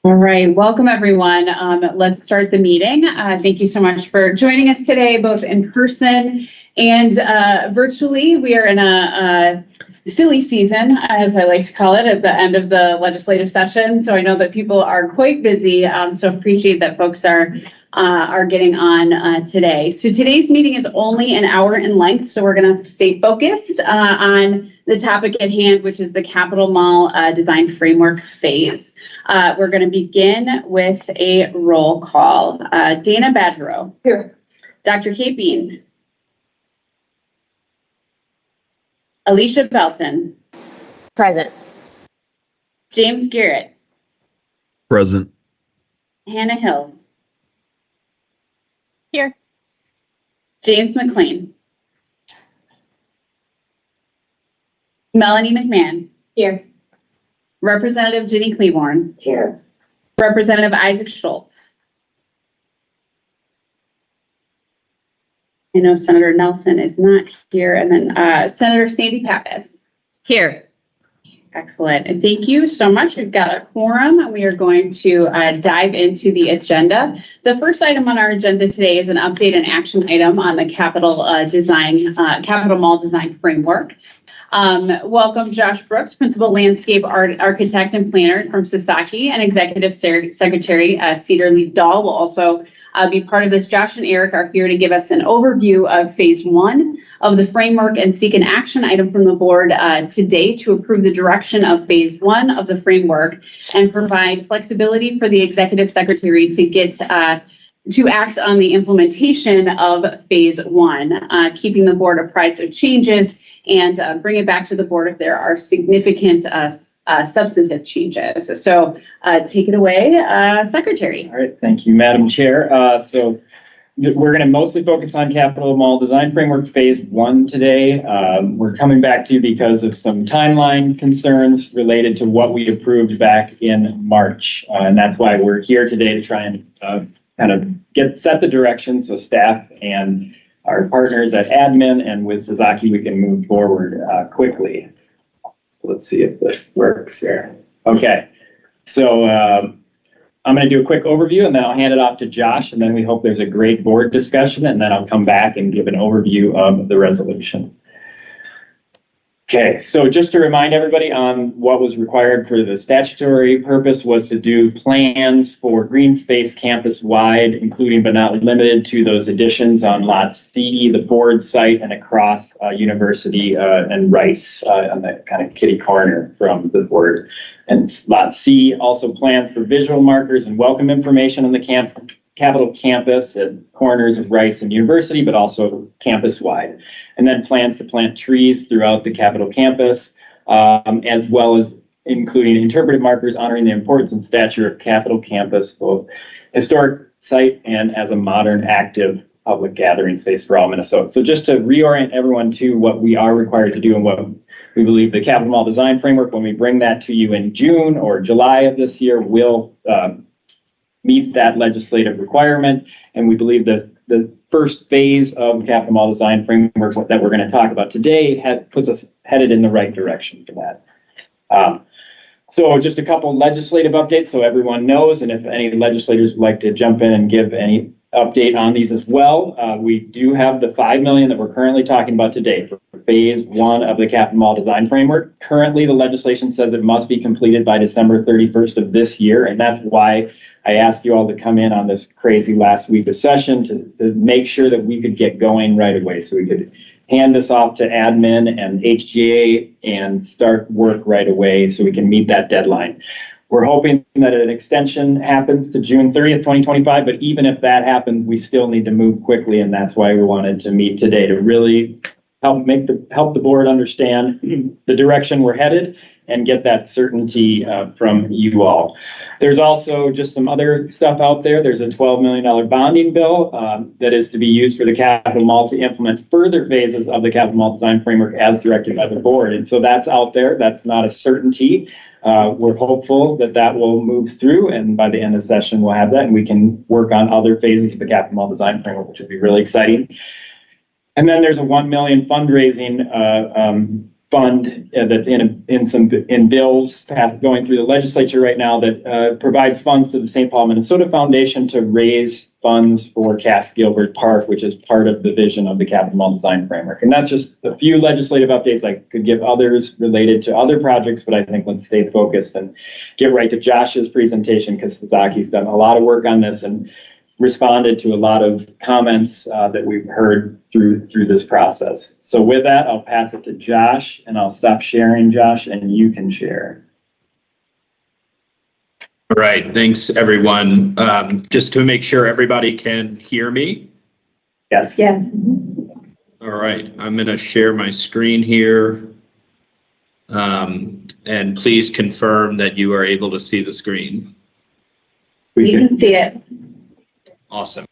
All right, welcome everyone. Let's start the meeting. Thank you so much for joining us today, both in person and virtually. We are in a silly season, as I like to call it, at the end of the legislative session. So I know that people are quite busy, so appreciate that folks are getting on today. So today's meeting is only an hour in length, so we're going to stay focused on the topic at hand, which is the Capitol Mall Design Framework phase. We're going to begin with a roll call. Dana Badgerow. Here. Dr. Kate Bean. Alicia Belton. Present. James Garrett. Present. Hannah Hills. Here. James McLean. Melanie McMahon. Here. Representative Ginny Cleaborn. Here. Representative Isaac Schultz. I know Senator Nelson is not here. And then Senator Sandy Pappas. Here. Excellent. And thank you so much. We've got a quorum. We are going to dive into the agenda. The first item on our agenda today is an update and action item on the Capitol Mall Design Framework. Welcome Josh Brooks, Principal Landscape Architect and Planner from Sasaki, and Executive Secretary Cedar Lee Dahl will also be part of this. Josh and Eric are here to give us an overview of phase one of the framework and seek an action item from the board today to approve the direction of phase one of the framework and provide flexibility for the Executive Secretary to get to act on the implementation of phase one, keeping the board apprised of changes and bring it back to the board if there are significant substantive changes. So take it away, Secretary. All right, thank you, Madam Chair. So we're going to mostly focus on Capitol Mall Design Framework Phase 1 today. We're coming back to you because of some timeline concerns related to what we approved back in March. And that's why we're here today to try and kind of set the direction so staff and our partners at admin and with Sasaki, we can move forward quickly. So let's see if this works here. Okay, so I'm going to do a quick overview and then I'll hand it off to Josh, and then we hope there's a great board discussion, and then I'll come back and give an overview of the resolution. Okay, so just to remind everybody on what was required for the statutory purpose was to do plans for green space campus-wide, including but not limited to those additions on Lot C, the board site, and across University and Rice on the kind of kitty corner from the board. And Lot C also plans for visual markers and welcome information on the Capitol campus at corners of Rice and University, but also campus-wide. And then plans to plant trees throughout the Capitol campus, as well as including interpretive markers honoring the importance and stature of Capitol campus, both historic site and as a modern, active public gathering space for all Minnesotans. So just to reorient everyone to what we are required to do and what we believe the Capitol Mall Design Framework, when we bring that to you in June or July of this year, will meet that legislative requirement. And we believe that the first phase of the Capitol Mall Design Framework that we're going to talk about today puts us headed in the right direction for that. So just a couple legislative updates so everyone knows, and if any legislators would like to jump in and give any update on these as well, we do have the $5 million that we're currently talking about today for phase one of the Capitol Mall Design Framework. Currently, the legislation says it must be completed by December 31st of this year, and that's why I asked you all to come in on this crazy last week of session to make sure that we could get going right away so we could hand this off to admin and HGA and start work right away so we can meet that deadline. We're hoping that an extension happens to June 30th, 2025, but even if that happens, we still need to move quickly, and that's why we wanted to meet today to really help the board understand the direction we're headed and get that certainty from you all. There's also just some other stuff out there. There's a $12 million bonding bill that is to be used for the Capitol Mall to implement further phases of the Capitol Mall Design Framework as directed by the board. And so that's out there. That's not a certainty. We're hopeful that that will move through, and by the end of the session, we'll have that, and we can work on other phases of the Capitol Mall Design Framework, which would be really exciting. And then there's a $1 million fundraising fund that's in bills going through the legislature right now that provides funds to the St. Paul, Minnesota Foundation to raise funds for Cass Gilbert Park, which is part of the vision of the capital mall design framework. And that's just a few legislative updates. I could give others related to other projects, but I think let's stay focused and get right to Josh's presentation, because Sazaki's done a lot of work on this and responded to a lot of comments that we've heard through this process. So with that, I'll pass it to Josh, and I'll stop sharing, Josh, and you can share. All right, thanks everyone. Just to make sure everybody can hear me. Yes. Yes. All right, I'm going to share my screen here. And please confirm that you are able to see the screen. We can see it. Awesome.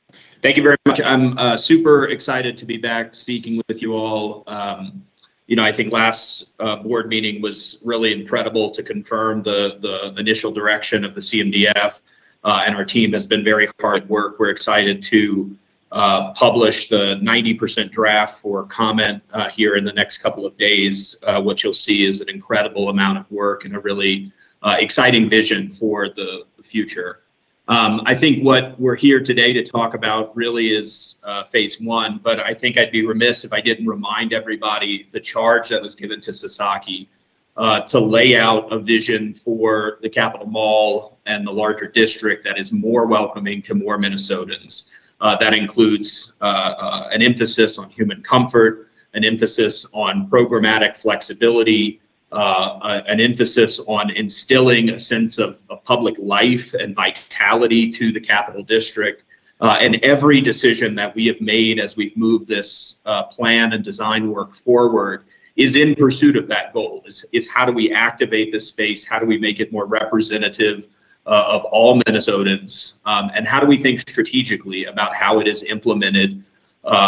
Thank you very much. I'm super excited to be back speaking with you all. I think last board meeting was really incredible to confirm the initial direction of the CMDF, and our team has been very hard at work. We're excited to publish the 90% draft for comment here in the next couple of days. What you'll see is an incredible amount of work and a really exciting vision for the future. I think what we're here today to talk about really is phase one, but I think I'd be remiss if I didn't remind everybody the charge that was given to Sasaki to lay out a vision for the Capitol Mall and the larger district that is more welcoming to more Minnesotans. That includes an emphasis on human comfort, an emphasis on programmatic flexibility, an emphasis on instilling a sense of public life and vitality to the Capital District. And every decision that we have made as we've moved this plan and design work forward is in pursuit of that goal, is how do we activate this space? How do we make it more representative of all Minnesotans? And how do we think strategically about how it is implemented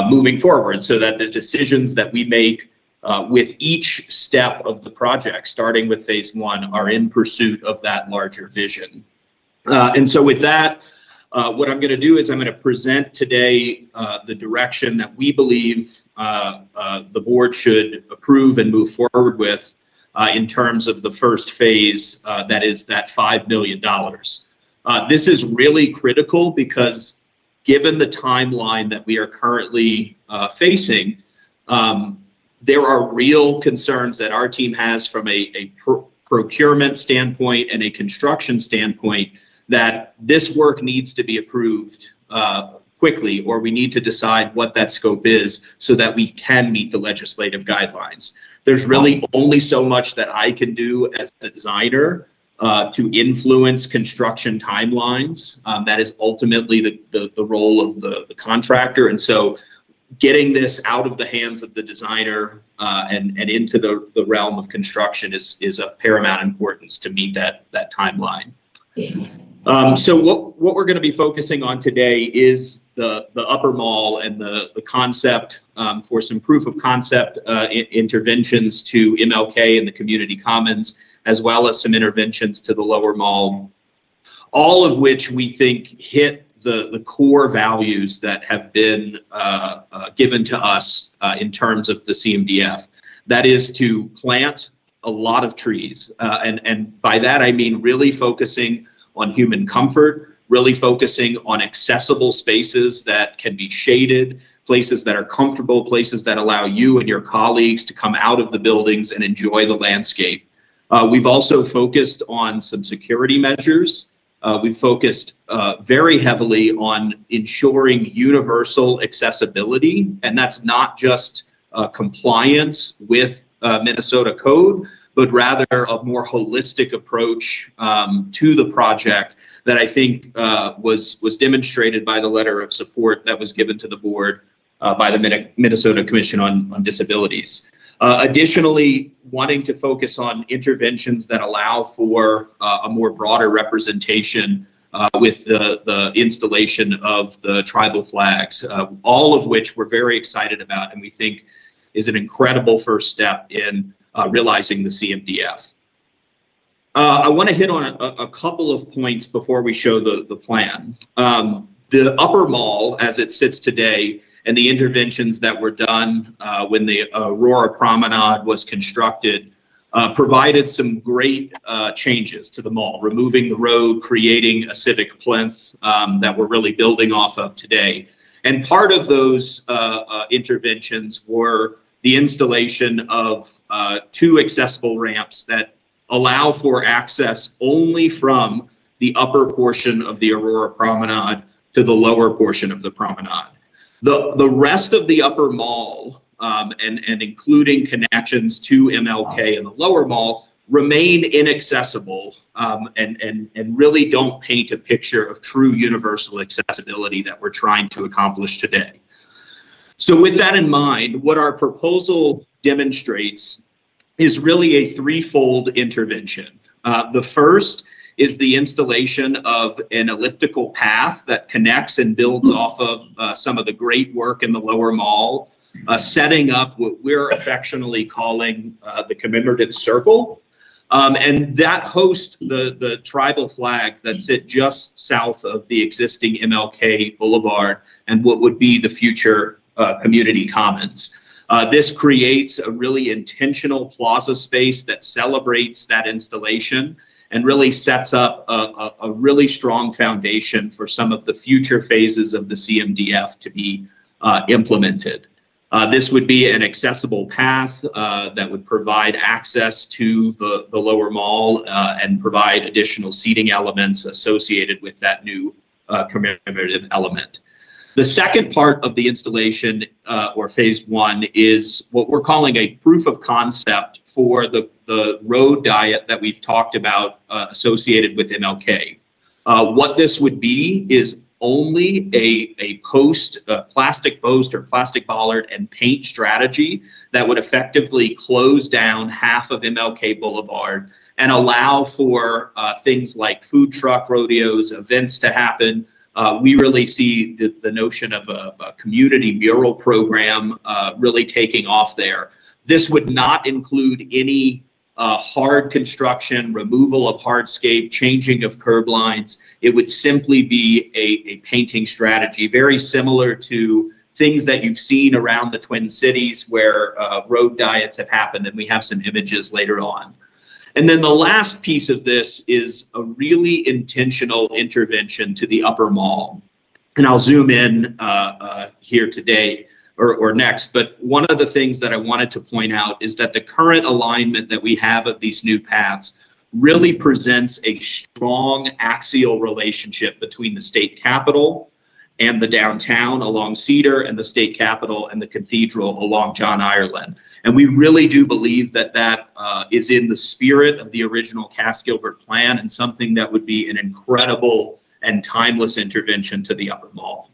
moving forward, so that the decisions that we make with each step of the project, starting with phase one, are in pursuit of that larger vision. And so with that, what I'm going to do is I'm going to present today the direction that we believe the board should approve and move forward with in terms of the first phase, that is that $5 million. This is really critical because given the timeline that we are currently facing, there are real concerns that our team has from a procurement standpoint and a construction standpoint that this work needs to be approved quickly, or we need to decide what that scope is so that we can meet the legislative guidelines. There's really only so much that I can do as a designer to influence construction timelines. That is ultimately the role of the contractor. And so getting this out of the hands of the designer and into the realm of construction is of paramount importance to meet that timeline. So what we're going to be focusing on today is the upper mall and the concept for some proof of concept interventions to MLK and the community commons, as well as some interventions to the lower mall, all of which we think hit the core values that have been given to us in terms of the CMDF. That is to plant a lot of trees. And by that, I mean really focusing on human comfort, really focusing on accessible spaces that can be shaded, places that are comfortable, places that allow you and your colleagues to come out of the buildings and enjoy the landscape. We've also focused on some security measures. We've focused very heavily on ensuring universal accessibility, and that's not just compliance with Minnesota code, but rather a more holistic approach to the project that I think was demonstrated by the letter of support that was given to the board by the Minnesota Commission on Disabilities. Additionally, wanting to focus on interventions that allow for a more broader representation with the installation of the tribal flags, all of which we're very excited about and we think is an incredible first step in realizing the CMDF. I want to hit on a couple of points before we show the plan. The upper mall, as it sits today, and the interventions that were done when the Aurora Promenade was constructed provided some great changes to the mall, removing the road, creating a civic plinth that we're really building off of today. And part of those interventions were the installation of 2 accessible ramps that allow for access only from the upper portion of the Aurora Promenade to the lower portion of the promenade. The rest of the upper mall, and including connections to MLK and the lower mall, remain inaccessible and really don't paint a picture of true universal accessibility that we're trying to accomplish today. So with that in mind, what our proposal demonstrates is really a 3-fold intervention. The first is the installation of an elliptical path that connects and builds off of some of the great work in the lower mall, setting up what we're affectionately calling the commemorative circle. And that hosts the tribal flags that sit just south of the existing MLK Boulevard and what would be the future community commons. This creates a really intentional plaza space that celebrates that installation and really sets up a really strong foundation for some of the future phases of the CMDF to be implemented. This would be an accessible path that would provide access to the lower mall and provide additional seating elements associated with that new commemorative element. The second part of the installation, or phase 1, is what we're calling a proof of concept for the road diet that we've talked about associated with MLK. What this would be is only a plastic post or plastic bollard and paint strategy that would effectively close down half of MLK Boulevard and allow for things like food truck rodeos, events to happen. We really see the notion of a community mural program really taking off there. This would not include any hard construction, removal of hardscape, changing of curb lines. It would simply be a painting strategy, very similar to things that you've seen around the Twin Cities where road diets have happened, and we have some images later on. And then the last piece of this is a really intentional intervention to the upper mall. And I'll zoom in here today or next. But one of the things that I wanted to point out is that the current alignment that we have of these new paths really presents a strong axial relationship between the state capitol and the downtown along Cedar, and the state capitol and the cathedral along John Ireland. And we really do believe that that is in the spirit of the original Cass Gilbert plan and something that would be an incredible and timeless intervention to the upper mall.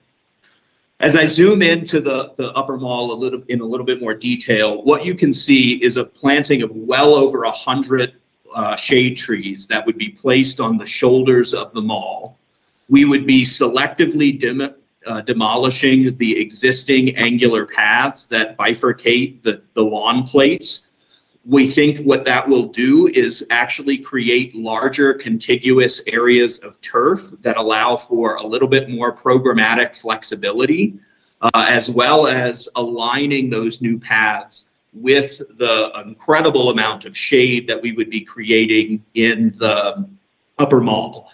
As I zoom into the upper mall in a little bit more detail, what you can see is a planting of well over 100 shade trees that would be placed on the shoulders of the mall. We would be selectively demolishing the existing angular paths that bifurcate the lawn plates. We think what that will do is actually create larger contiguous areas of turf that allow for a little bit more programmatic flexibility, as well as aligning those new paths with the incredible amount of shade that we would be creating in the upper mall.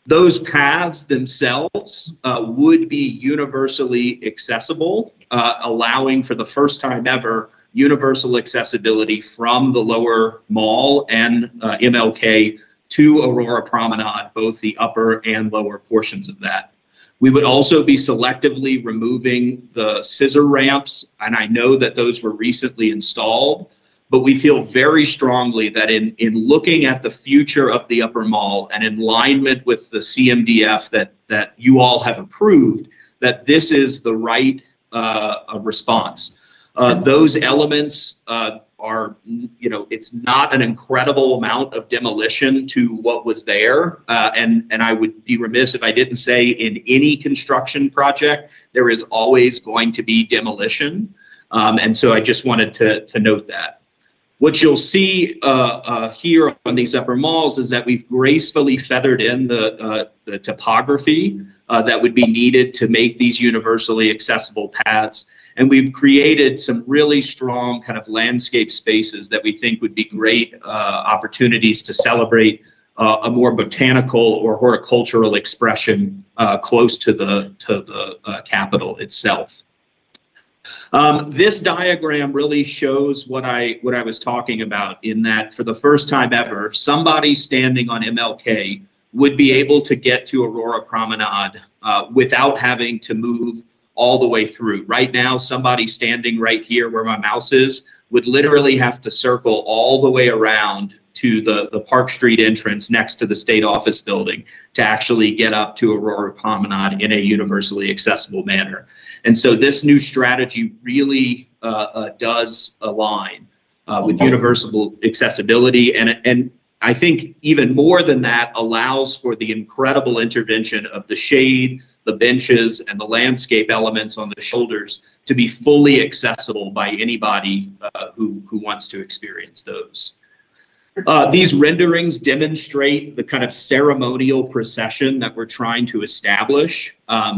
Those paths themselves would be universally accessible, allowing for the first time ever universal accessibility from the lower mall and MLK to Aurora Promenade, both the upper and lower portions of that. We would also be selectively removing the scissor ramps, and I know that those were recently installed, but we feel very strongly that in looking at the future of the upper mall and in alignment with the CMDF that you all have approved, that this is the right response. Those elements are, it's not an incredible amount of demolition to what was there. And I would be remiss if I didn't say in any construction project, there is always going to be demolition. And so I just wanted to note that. What you'll see here on these upper malls is that we've gracefully feathered in the topography that would be needed to make these universally accessible paths. And we've created some really strong kind of landscape spaces that we think would be great opportunities to celebrate a more botanical or horticultural expression close to the Capitol itself. This diagram really shows what I was talking about, in that for the first time ever, somebody standing on MLK would be able to get to Aurora Promenade without having to move all the way through. Right now, somebody standing right here where my mouse is would literally have to circle all the way around to the Park Street entrance next to the state office building to actually get up to Aurora Promenade in a universally accessible manner. And so this new strategy really does align with universal accessibility, and I think even more than that, allows for the incredible intervention of the shade, the benches, and the landscape elements on the shoulders to be fully accessible by anybody who wants to experience those. These renderings demonstrate the kind of ceremonial procession that we're trying to establish.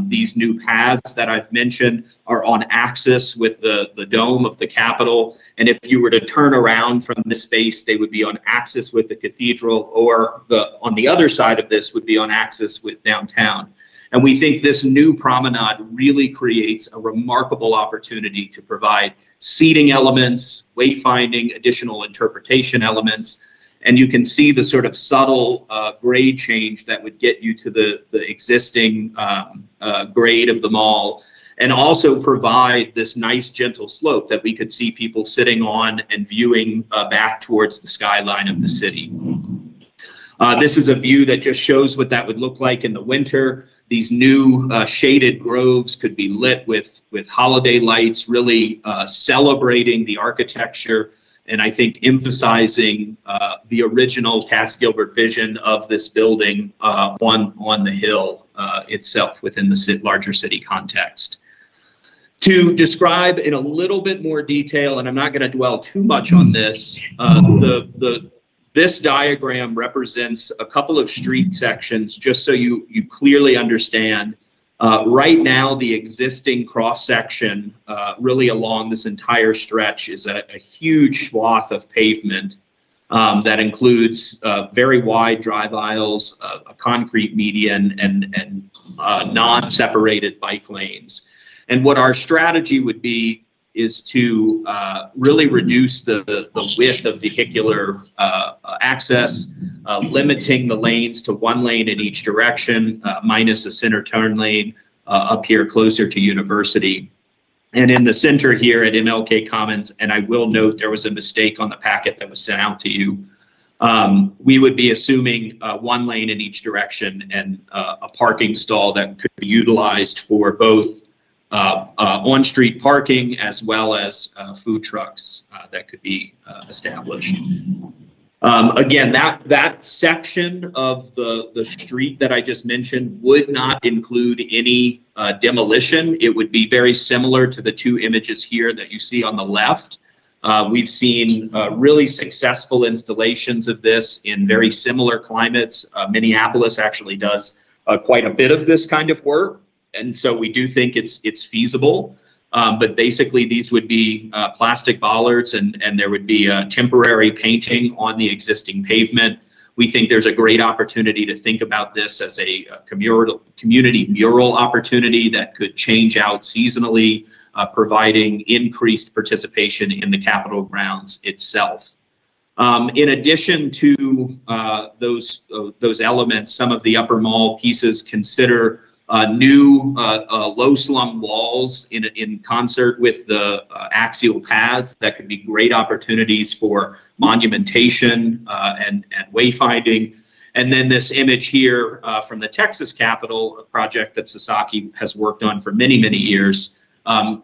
These new paths that I've mentioned are on axis with the dome of the Capitol. And if you were to turn around from this space, they would be on axis with the cathedral, or on the other side of this would be on axis with downtown. And we think this new promenade really creates a remarkable opportunity to provide seating elements, wayfinding, additional interpretation elements. And you can see the sort of subtle grade change that would get you to the existing grade of the mall, and also provide this nice gentle slope that we could see people sitting on and viewing back towards the skyline of the city. This is a view that just shows what that would look like in the winter. These new shaded groves could be lit with holiday lights, really celebrating the architecture, and I think emphasizing the original Cass Gilbert vision of this building on the hill itself within the larger city context. To describe in a little bit more detail, and I'm not going to dwell too much on this, this diagram represents a couple of street sections, just so you clearly understand. Right now, the existing cross-section really along this entire stretch is a huge swath of pavement that includes very wide drive aisles, a concrete median, and non-separated bike lanes. And what our strategy would be is to really reduce the width of vehicular access, limiting the lanes to one lane in each direction, minus a center turn lane up here closer to University. And in the center here at MLK Commons, and I will note there was a mistake on the packet that was sent out to you, we would be assuming one lane in each direction and a parking stall that could be utilized for both on-street parking as well as food trucks that could be established. Again, that section of the street that I just mentioned would not include any demolition. It would be very similar to the two images here that you see on the left. We've seen really successful installations of this in very similar climates. Minneapolis actually does quite a bit of this kind of work. And so we do think it's feasible, but basically these would be plastic bollards, and there would be temporary painting on the existing pavement. We think there's a great opportunity to think about this as a community mural opportunity that could change out seasonally, providing increased participation in the Capitol grounds itself. In addition to those elements, some of the upper mall pieces consider new low-slung walls in concert with the axial paths that could be great opportunities for monumentation and wayfinding. And then this image here from the Texas Capitol, a project that Sasaki has worked on for many, many years,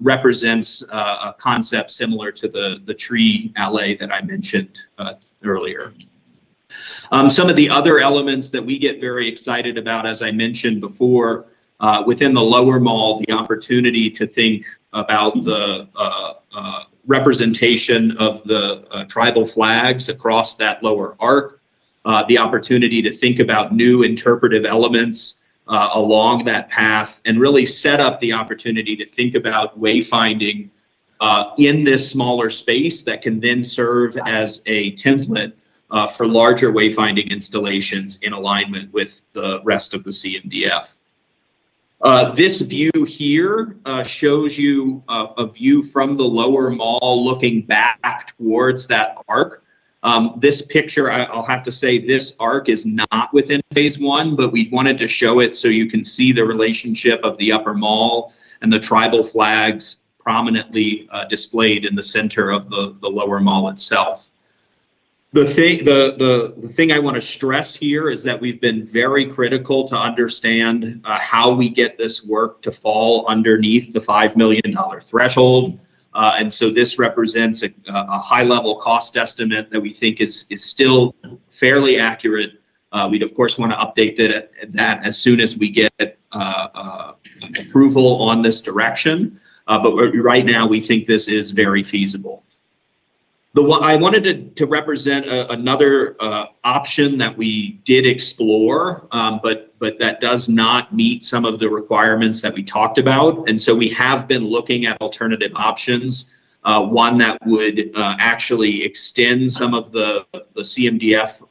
represents a concept similar to the tree alley that I mentioned earlier. Some of the other elements that we get very excited about, as I mentioned before, within the lower mall, the opportunity to think about the representation of the tribal flags across that lower arc, the opportunity to think about new interpretive elements along that path, and really set up the opportunity to think about wayfinding in this smaller space that can then serve as a template for larger wayfinding installations in alignment with the rest of the CMDF. This view here shows you a view from the lower mall looking back towards that arc. This picture, I'll have to say, this arc is not within phase one, but we wanted to show it so you can see the relationship of the upper mall and the tribal flags prominently displayed in the center of the lower mall itself. The thing I want to stress here is that we've been very critical to understand how we get this work to fall underneath the $5 million threshold. And so this represents a high-level cost estimate that we think is still fairly accurate. We'd, of course, want to update that as soon as we get approval on this direction. But right now, we think this is very feasible. I wanted to represent another option that we did explore, but that does not meet some of the requirements that we talked about. And so we have been looking at alternative options, one that would actually extend some of the CMDF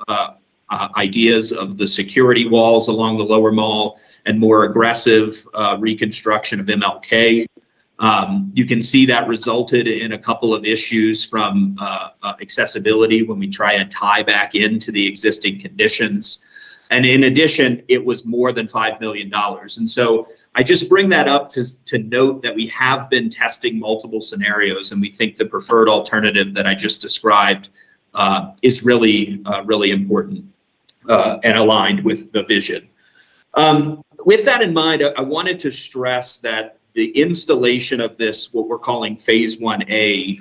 ideas of the security walls along the lower mall and more aggressive reconstruction of MLK. You can see that resulted in a couple of issues from accessibility when we try and tie back into the existing conditions. And in addition, it was more than $5 million. And so I just bring that up to note that we have been testing multiple scenarios, and we think the preferred alternative that I just described is really, really important and aligned with the vision. With that in mind, I wanted to stress that the installation of this, what we're calling phase 1A,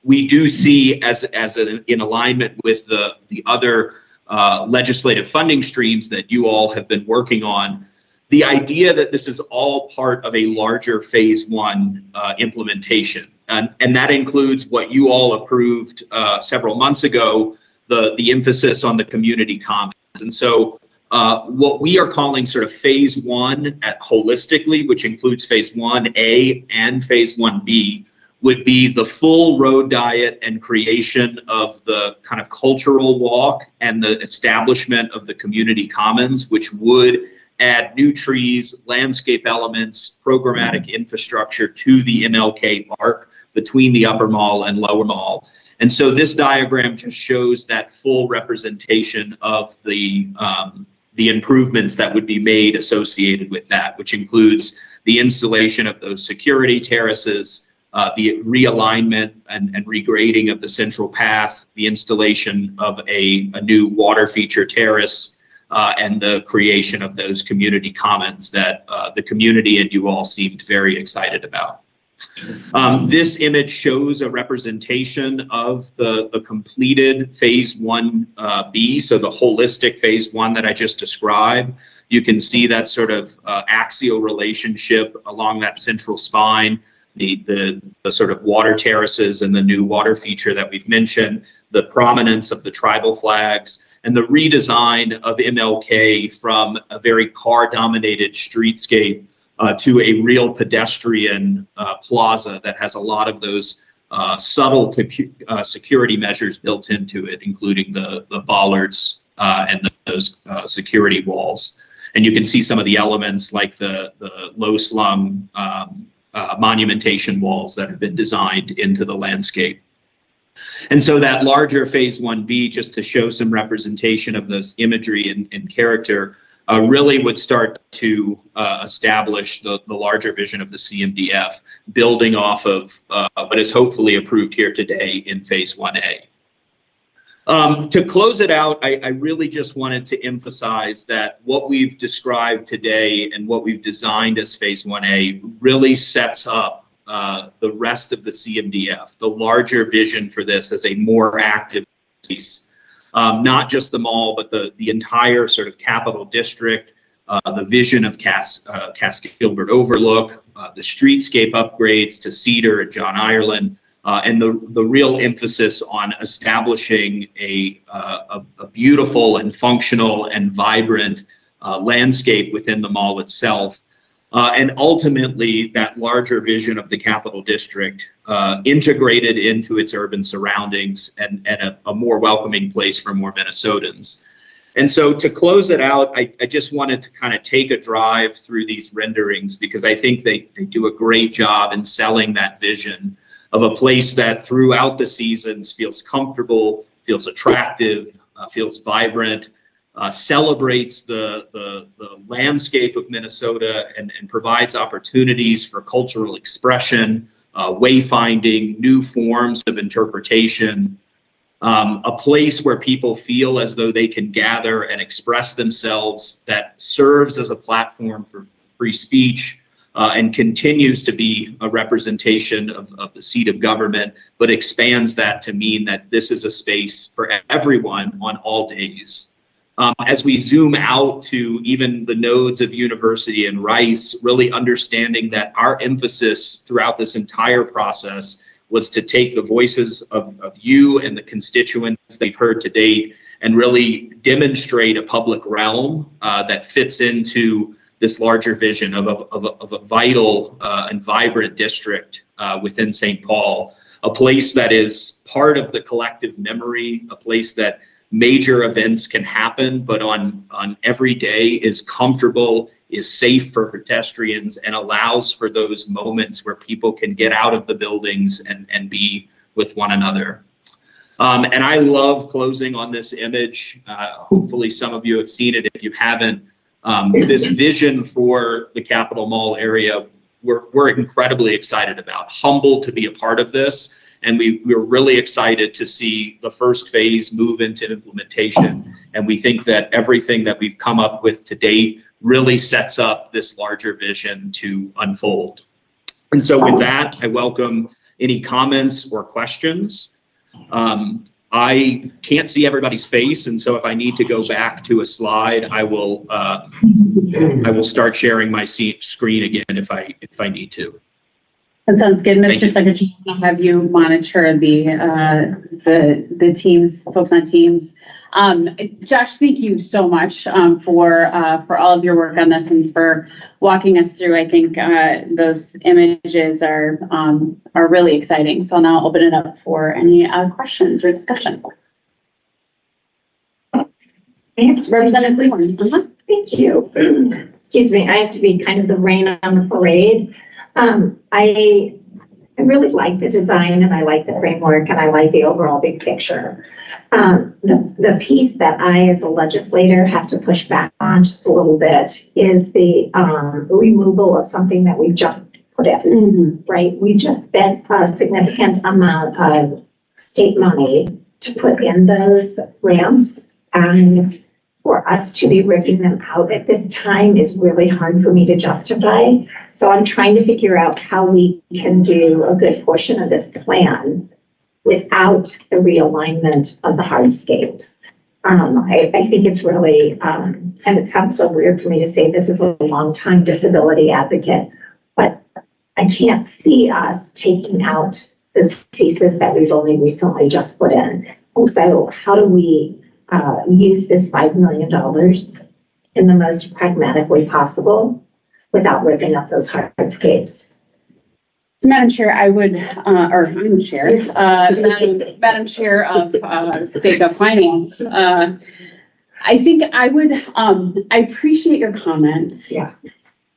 we do see as in alignment with the other legislative funding streams that you all have been working on. The idea that this is all part of a larger phase 1 implementation, and that includes what you all approved several months ago, the emphasis on the community commons. And so what we are calling sort of phase 1 holistically, which includes phase 1A and phase 1B, would be the full road diet and creation of the kind of cultural walk and the establishment of the community commons, which would add new trees, landscape elements, programmatic infrastructure to the MLK arc between the upper mall and lower mall. And so this diagram just shows that full representation of the improvements that would be made associated with that, which includes the installation of those security terraces, the realignment and regrading of the central path, the installation of a new water feature terrace, and the creation of those community commons that the community and you all seemed very excited about. This image shows a representation of the completed phase 1B, so the holistic phase 1 that I just described. You can see that sort of axial relationship along that central spine, the sort of water terraces and the new water feature that we've mentioned, the prominence of the tribal flags, and the redesign of MLK from a very car-dominated streetscape to a real pedestrian plaza that has a lot of those subtle security measures built into it, including the bollards and those security walls. And you can see some of the elements like the low-slung monumentation walls that have been designed into the landscape. And so that larger phase 1B, just to show some representation of this imagery and character, really would start to establish the larger vision of the CMDF, building off of what is hopefully approved here today in phase 1A. To close it out, I really just wanted to emphasize that what we've described today and what we've designed as phase 1A really sets up the rest of the CMDF, the larger vision for this as a more active piece. Not just the mall, but the entire sort of capital district, the vision of Cass Gilbert Overlook, the streetscape upgrades to Cedar and John Ireland, and the real emphasis on establishing a beautiful and functional and vibrant landscape within the mall itself. And ultimately, that larger vision of the Capital District integrated into its urban surroundings and a more welcoming place for more Minnesotans. And so to close it out, I just wanted to kind of take a drive through these renderings because I think they do a great job in selling that vision of a place that throughout the seasons feels comfortable, feels attractive, feels vibrant, celebrates the landscape of Minnesota and provides opportunities for cultural expression, wayfinding, new forms of interpretation, a place where people feel as though they can gather and express themselves, that serves as a platform for free speech and continues to be a representation of the seat of government, but expands that to mean that this is a space for everyone on all days. As we zoom out to even the nodes of University and Rice, really understanding that our emphasis throughout this entire process was to take the voices of you and the constituents they've heard to date and really demonstrate a public realm that fits into this larger vision of a vital and vibrant district within St. Paul, a place that is part of the collective memory, a place that major events can happen, but on every day is comfortable, is safe for pedestrians, and allows for those moments where people can get out of the buildings and be with one another. And I love closing on this image. Hopefully some of you have seen it. If you haven't, this vision for the Capitol Mall area, we're incredibly excited about, humbled to be a part of this. And we're really excited to see the first phase move into implementation. And we think that everything that we've come up with to date really sets up this larger vision to unfold. And so with that, I welcome any comments or questions. I can't see everybody's face, and so if I need to go back to a slide, I will start sharing my screen again if I need to. That sounds good, Mr. Secretary. I'll have you monitor the teams, folks on teams. Josh, thank you so much for all of your work on this and for walking us through. I think those images are really exciting. So I'll now open it up for any questions or discussion. Representative Leeborn. Thank you. Excuse me. I have to be kind of the rain on the parade. I really like the design and I like the framework and I like the overall big picture. The piece that I, as a legislator, have to push back on just a little bit is the removal of something that we've just put in, right? We just spent a significant amount of state money to put in those ramps, and for us to be ripping them out at this time is really hard for me to justify. So I'm trying to figure out how we can do a good portion of this plan without the realignment of the hardscapes. I think it's really, and it sounds so weird for me to say this as a long-time disability advocate, but I can't see us taking out those pieces that we've only recently just put in. And so how do we use this $5 million in the most pragmatic way possible without ripping up those hardscapes? Madam Chair, I would, or I'm the chair, Madam Chair of State Gov Finance. I think I would, I appreciate your comments. Yeah.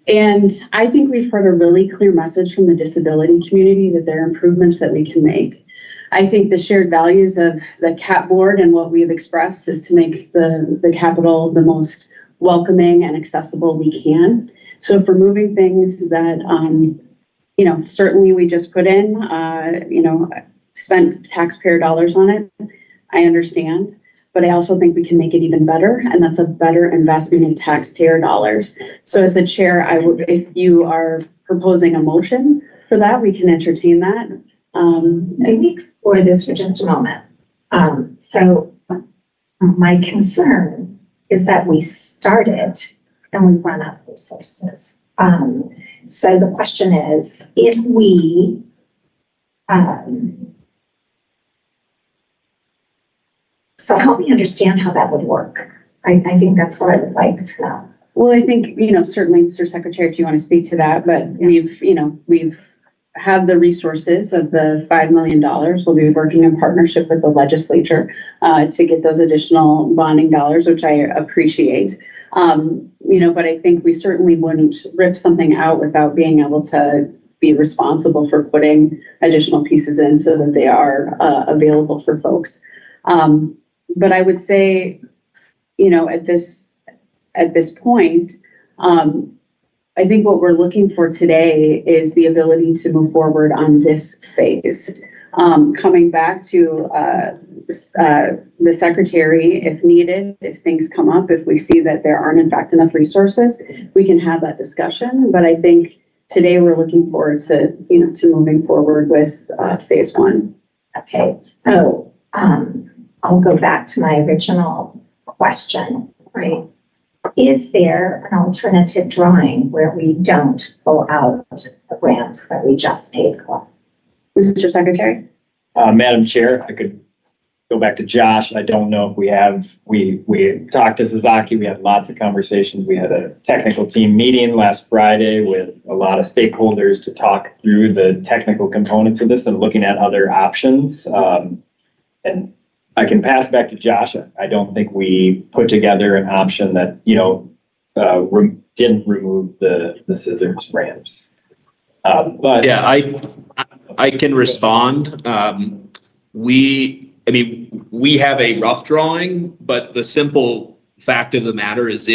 And I think we've heard a really clear message from the disability community that there are improvements that we can make. I think the shared values of the CAP board and what we've expressed is to make the Capitol the most welcoming and accessible we can. So for moving things that, you know, certainly we just put in, you know, spent taxpayer dollars on it, I understand, but I also think we can make it even better, and that's a better investment in taxpayer dollars. So as the chair, I would, if you are proposing a motion for that, we can entertain that. Let me explore this for just a moment. So my concern is that we started and we run out of resources. So the question is, if we So help me understand how that would work. I think that's what I would like to know. Well, I think, certainly, Mr. Secretary, if you want to speak to that, but we've have the resources of the $5 million. We'll be working in partnership with the legislature to get those additional bonding dollars, which I appreciate. But I think we certainly wouldn't rip something out without being able to be responsible for putting additional pieces in so that they are available for folks. But I would say, at this point, I think what we're looking for today is the ability to move forward on this phase. Coming back to the secretary, if needed, if things come up, if we see that there aren't in fact enough resources, we can have that discussion. But I think today we're looking forward to, to moving forward with phase one. Okay, so I'll go back to my original question, right? Is there an alternative drawing where we don't pull out the grants that we just paid for? Mr. Secretary? Madam Chair, I could go back to Josh. I don't know if we talked to Sasaki. We had lots of conversations. We had a technical team meeting last Friday with a lot of stakeholders to talk through the technical components of this and looking at other options. And I can pass back to Josh. I don't think we put together an option that, didn't remove the scissors ramps. But Yeah, I can respond. We have a rough drawing, but the simple fact of the matter is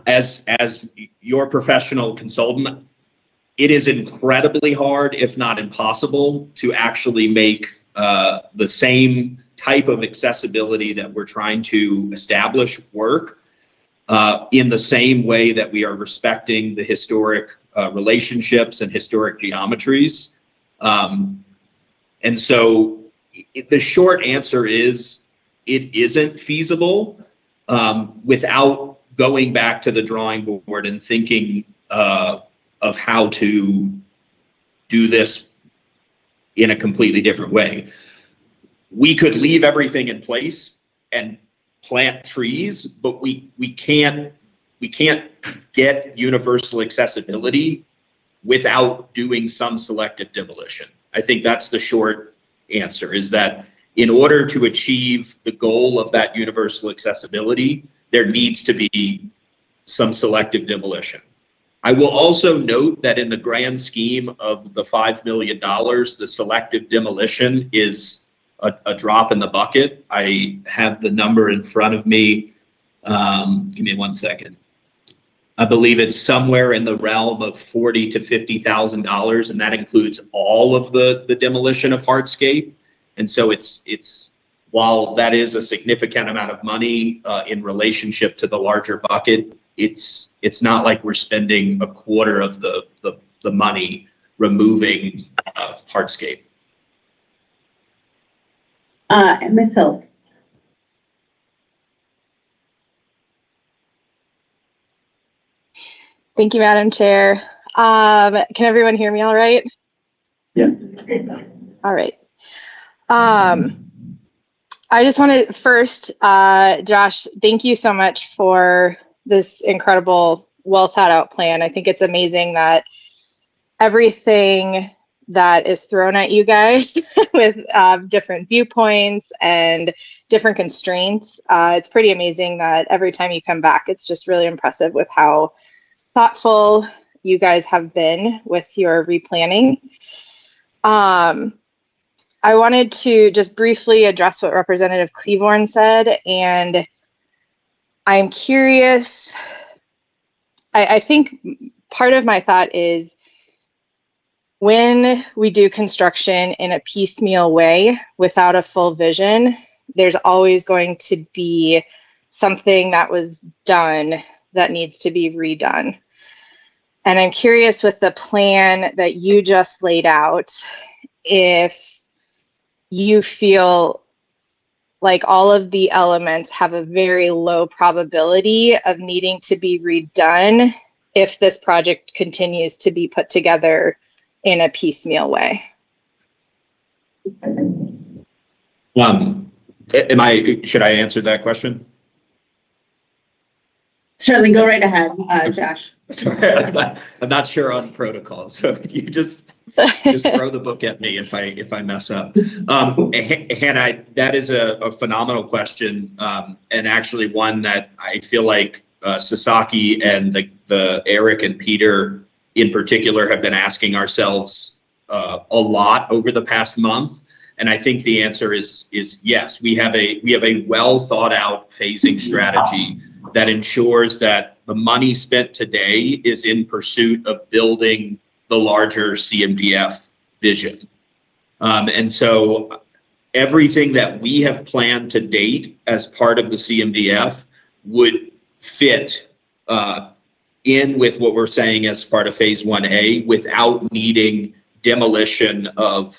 as your professional consultant, it is incredibly hard, if not impossible, to actually make the same type of accessibility that we're trying to establish work in the same way that we are respecting the historic relationships and historic geometries. And so the short answer is it isn't feasible without going back to the drawing board and thinking of how to do this in a completely different way. We could leave everything in place and plant trees, but we can't get universal accessibility without doing some selective demolition. I think that's the short answer, is that in order to achieve the goal of that universal accessibility, there needs to be some selective demolition. I will also note that in the grand scheme of the $5 million, the selective demolition is a drop in the bucket. I have the number in front of me. Give me 1 second. I believe it's somewhere in the realm of $40,000 to $50,000, and that includes all of the demolition of hardscape. And so it's while that is a significant amount of money in relationship to the larger bucket, it's not like we're spending a quarter of the money removing hardscape. Ms. Hills. Thank you, Madam Chair. Can everyone hear me all right? Yeah. All right. I just want to first, Josh, thank you so much for this incredible, well thought out plan. I think it's amazing that everything that is thrown at you guys with different viewpoints and different constraints, it's pretty amazing that every time you come back, it's just really impressive with how thoughtful you guys have been with your replanning. I wanted to just briefly address what Representative Cleavorn said, and I'm curious, I think part of my thought is when we do construction in a piecemeal way without a full vision, there's always going to be something that was done that needs to be redone. And I'm curious with the plan that you just laid out, if you feel like all of the elements have a very low probability of needing to be redone if this project continues to be put together in a piecemeal way. Should I answer that question? Certainly, go right ahead, Josh. Sorry, I'm not sure on protocol, so you just throw the book at me if I mess up. Hannah, that is a phenomenal question, and actually one that I feel like Sasaki and the Eric and Peter in particular have been asking ourselves a lot over the past month. And I think the answer is yes. We have a well thought out phasing strategy that ensures that the money spent today is in pursuit of building the larger CMDF vision. And so everything that we have planned to date as part of the CMDF would fit in with what we're saying as part of phase 1A without needing demolition of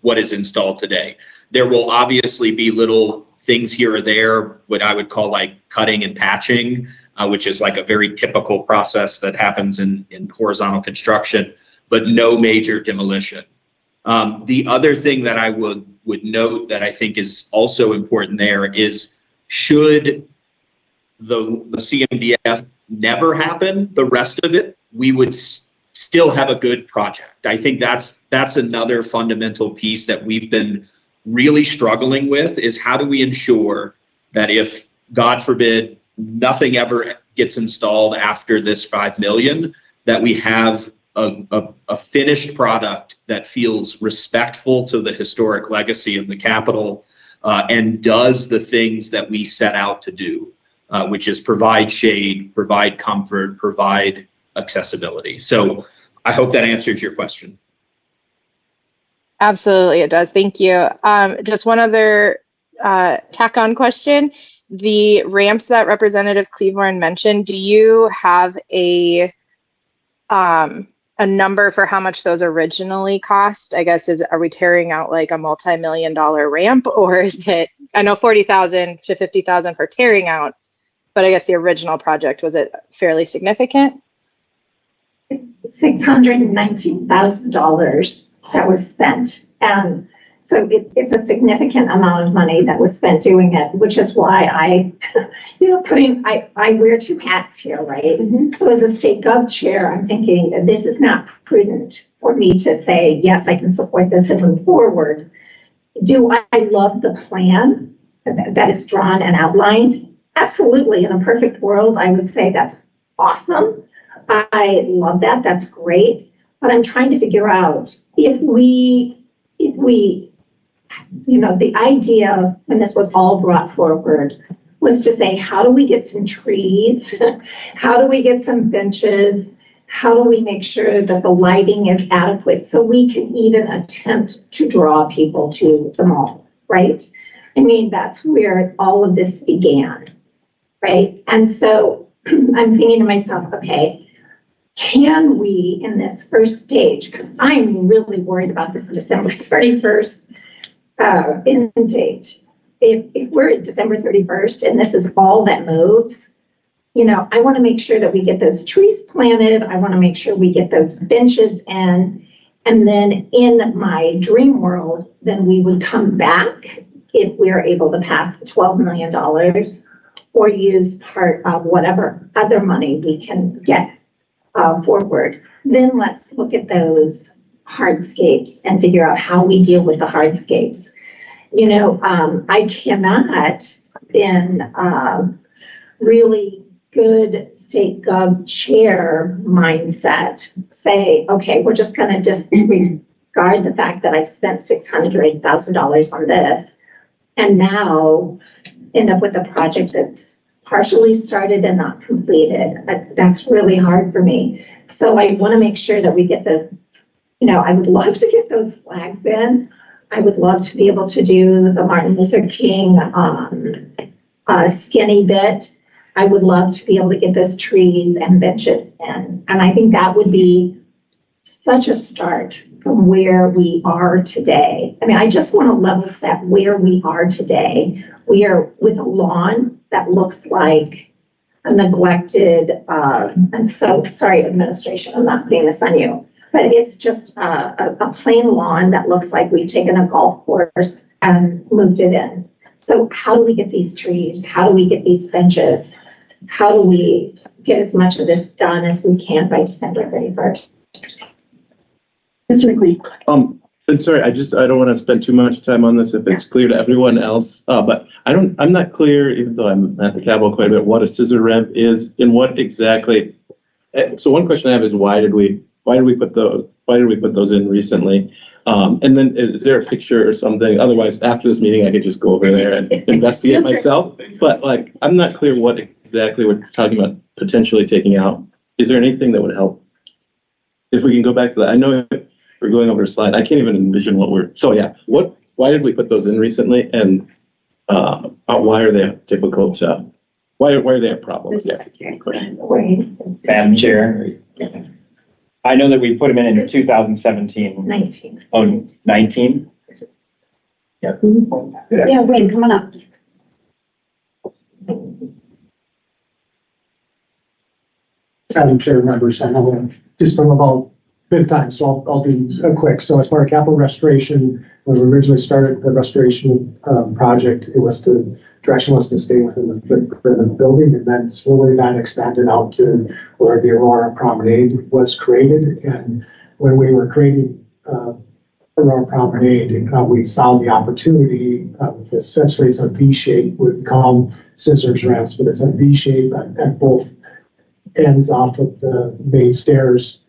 what is installed today. There will obviously be little things here or there, what I would call like cutting and patching, which is like a very typical process that happens in horizontal construction, but no major demolition. The other thing that I would note that I think is also important there is, should the CMDF never happen, the rest of it, we would still have a good project. I think that's another fundamental piece that we've been really struggling with, is how do we ensure that if, God forbid, nothing ever gets installed after this 5 million, that we have a finished product that feels respectful to the historic legacy of the Capitol and does the things that we set out to do, which is provide shade, provide comfort, provide accessibility. So I hope that answers your question. Absolutely, it does. Thank you. Just one other tack on question. The ramps that Representative Cleavorn mentioned, do you have a number for how much those originally cost? I guess, are we tearing out like a multi-million-dollar ramp, or is it, I know 40,000 to 50,000 for tearing out, but I guess the original project, was it fairly significant? $619,000 that was spent. And so it's a significant amount of money that was spent doing it, which is why I wear two hats here, right? Mm-hmm. So as a state gov chair, I'm thinking that this is not prudent for me to say, yes, I can support this and move forward. Do I love the plan that is drawn and outlined? Absolutely. In a perfect world, I would say that's awesome. I love that. That's great. But I'm trying to figure out if we, the idea when this was all brought forward was to say, how do we get some trees? How do we get some benches? How do we make sure that the lighting is adequate so we can even attempt to draw people to the mall, right? I mean, that's where all of this began, right? And so I'm thinking to myself, okay, can we, in this first stage, because I'm really worried about this December 31st end date. If we're at December 31st and this is all that moves, I want to make sure that we get those trees planted. I want to make sure we get those benches in. And then in my dream world, then we would come back if we're able to pass the $12 million or use part of whatever other money we can get forward. Then let's look at those hardscapes and figure out how we deal with the hardscapes. I cannot, in really good state gov chair mindset, say, okay, we're just going to disregard the fact that I've spent $600,000 on this and now end up with a project that's partially started and not completed. That's really hard for me. So I want to make sure that we get I would love to get those flags in. I would love to be able to do the Martin Luther King skinny bit. I would love to be able to get those trees and benches in. And I think that would be such a start from where we are today. I mean, I just want to level set where we are today. We are with a lawn that looks like a neglected, I'm so sorry, administration, I'm not putting this on you, but it's just a plain lawn that looks like we've taken a golf course and moved it in. So how do we get these trees? How do we get these benches? How do we get as much of this done as we can by December 31st? Mr. McLean. And sorry, I don't want to spend too much time on this if it's clear to everyone else. But I'm not clear, even though I'm at the Capitol quite a bit, what a scissor ramp is and what exactly. So one question I have is why did we put those in recently? And then is there a picture or something? Otherwise, after this meeting, I could just go over there and investigate myself. But like, I'm not clear what exactly we're talking about potentially taking out. Is there anything that would help? If we can go back to that, I know we're going over a slide. I can't even envision why did we put those in recently? And why are they difficult to, why are they a problem? Madam Chair, I know that we put them in 2017. 19. Oh, 19? Yeah, Wayne, come on up. Madam Chair, members, I know just from about bedtime, so I'll be quick. So as part of capital restoration, when we originally started the restoration project, direction was to stay within the footprint of the building, and then slowly that expanded out to where the Aurora Promenade was created. And when we were creating Aurora Promenade, we saw the opportunity of essentially it's a V shape, we call them scissors ramps, but it's a V shape at both ends off of the main stairs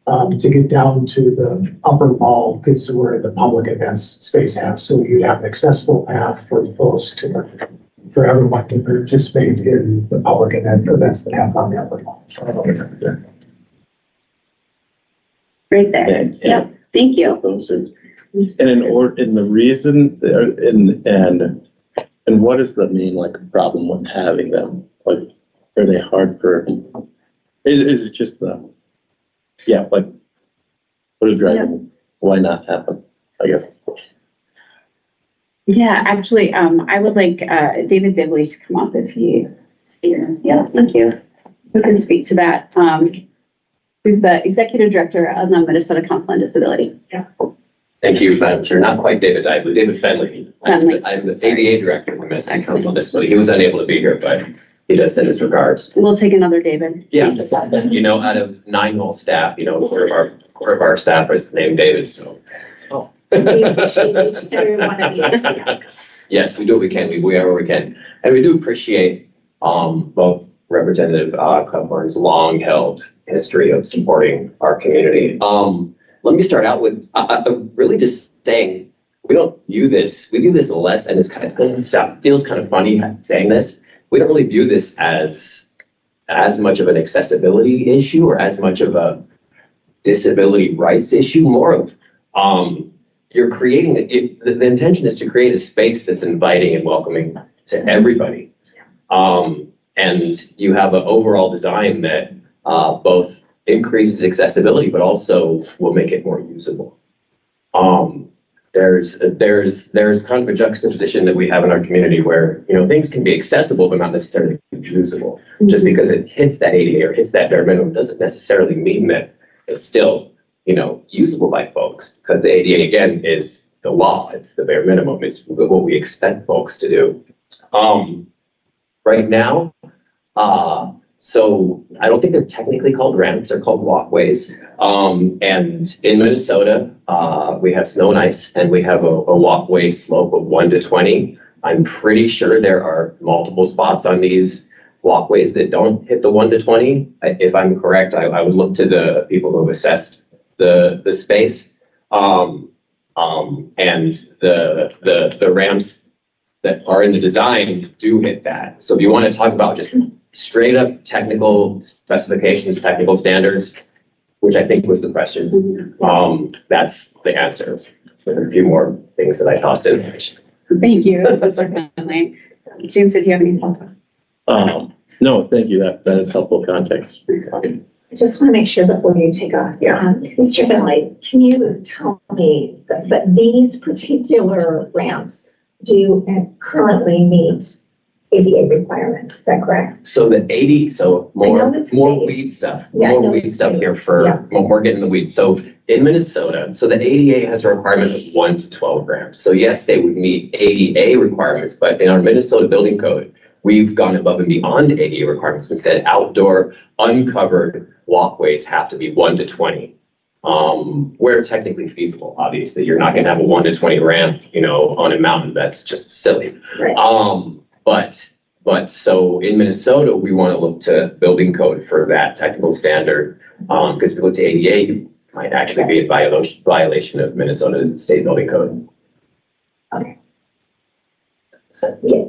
to get down to the upper ball, because where the public events space has. So you'd have an accessible path for folks for everyone to participate in the public events that happen on the upper ball. Right there. Yep. Thank you. And in the reason and what is the main problem with having them? Like, are they hard for? Is it just what is driving? Why not have them? I guess. Yeah, actually, I would like David Dibley to come up if he is here. Yeah, thank you. Who can speak to that? Who's the executive director of the Minnesota Council on Disability? Yeah. Thank you, Madam Chair. Not quite David Dibley, David Fenley. I'm the ADA director of the Minnesota Council on Disability. He was unable to be here, but he does send his regards. We'll take another David. Yeah, out of 9 whole staff, quarter of our staff is named David, so. Oh. Every one of you. Yes, we do what we can. We are where we can. And we do appreciate both Representative Claiborne's long-held history of supporting our community. Let me start out with really just saying we view this less, and it feels kind of funny saying this. We don't really view this as much of an accessibility issue or as much of a disability rights issue. More of you're creating the intention is to create a space that's inviting and welcoming to everybody, and you have an overall design that both increases accessibility but also will make it more usable. There's kind of a juxtaposition that we have in our community where, things can be accessible, but not necessarily usable. Mm-hmm. Just because it hits that ADA or hits that bare minimum doesn't necessarily mean that it's still, usable by folks, because the ADA again is the law. It's the bare minimum. It's what we expect folks to do. Right now, so I don't think they're technically called ramps, they're called walkways. And in Minnesota, we have snow and ice, and we have a walkway slope of 1 to 20. I'm pretty sure there are multiple spots on these walkways that don't hit the 1 to 20. If I'm correct, I would look to the people who have assessed the space. And the ramps that are in the design do hit that. So if you want to talk about just straight up technical specifications, technical standards, which I think was the question. That's the answer. There are a few more things that I tossed in. Thank you, Mr. Finley. James, did you have any thoughts? No, thank you. That is helpful context. I just want to make sure before you take off. Mr. Finley, can you tell me that these particular ramps do currently meet ADA requirements? Is that correct? So more weed stuff. Yeah, more weed stuff here for when we're getting the weeds. So in Minnesota, so the ADA has a requirement of 1 to 12 grams. So yes, they would meet ADA requirements, but in our Minnesota building code, we've gone above and beyond ADA requirements and said outdoor uncovered walkways have to be 1 to 20. Where technically feasible, obviously, you're not gonna have a 1 to 20 ramp, you know, on a mountain. That's just silly. Right. But so in Minnesota, we want to look to building code for that technical standard. Because if you look to ADA, you might actually be a violation of Minnesota state building code. Okay. So, yeah,